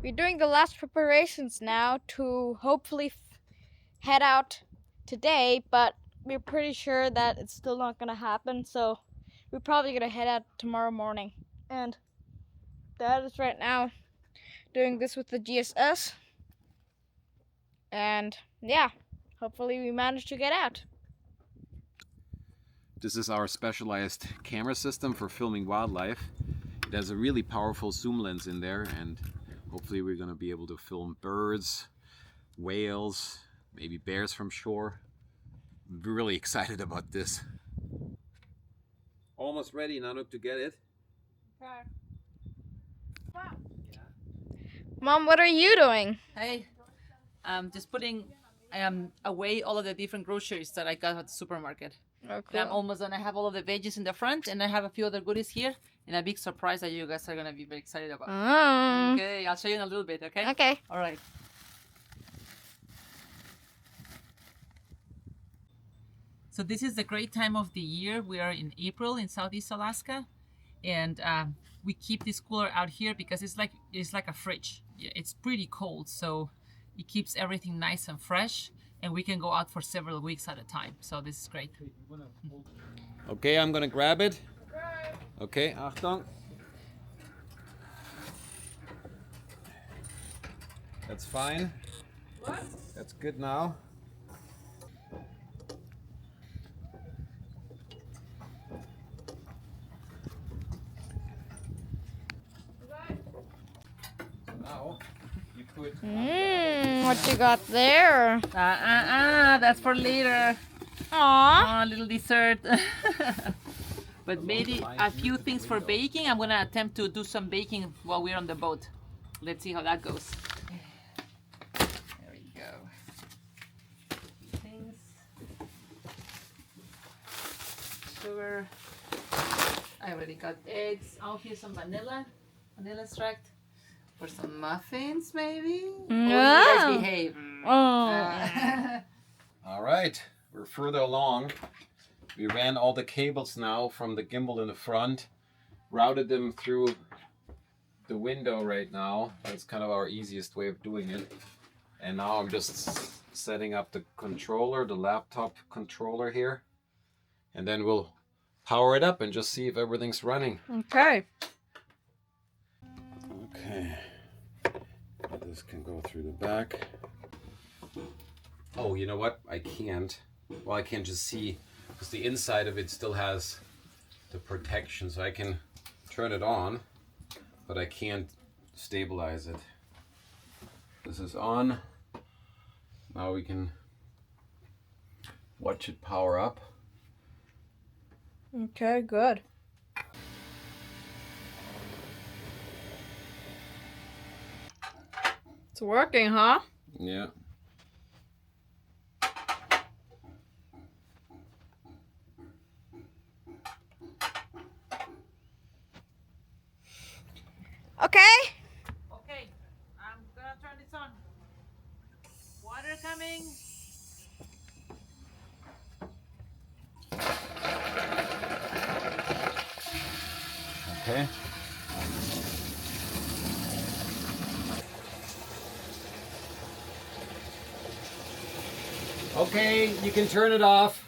We're doing the last preparations now to hopefully head out today, but we're pretty sure that it's still not gonna happen, so we're probably gonna head out tomorrow morning. And Dad is right now doing this with the GSS. And yeah, hopefully we manage to get out. This is our specialized camera system for filming wildlife. It has a really powerful zoom lens in there, and hopefully we're going to be able to film birds, whales, maybe bears from shore. I'm really excited about this. Almost ready, Nanook, to get it. Okay. Mom, what are you doing? Hey, I'm just putting away all of the different groceries that I got at the supermarket. Oh, And I'm almost done. I have all of the veggies in the front, and I have a few other goodies here, and a big surprise that you guys are gonna be very excited about. Oh. Okay, I'll show you in a little bit. Okay. Okay. All right. So this is the great time of the year. We are in April in Southeast Alaska, and we keep this cooler out here because it's like a fridge. It's pretty cold, so it keeps everything nice and fresh, and we can go out for several weeks at a time. So this is great. Okay, I'm going to grab it. Okay, Achtung. That's fine. What? That's good now. Now you put. What you got there? That's for later. Aww. Little dessert. But maybe a few things for baking. I'm gonna attempt to do some baking while we're on the boat. Let's see how that goes. There we go. Things. Sugar. I already got eggs. I'll here's some vanilla extract. For some muffins, maybe? Yeah. Oh, you guys behave. Oh. All right, we're further along. We ran all the cables now from the gimbal in the front, routed them through the window right now. That's kind of our easiest way of doing it. And now I'm just setting up the controller, the laptop controller here. And then we'll power it up and just see if everything's running. Okay. Okay. This can go through the back. Oh, you know what? I can't. Well, I can't just see because the inside of it still has the protection, so I can turn it on, but I can't stabilize it. This is on. Now we can watch it power up. Okay, good. It's working, huh? Yeah. Okay. Okay, I'm gonna turn this on. Water coming. Okay. Okay, you can turn it off.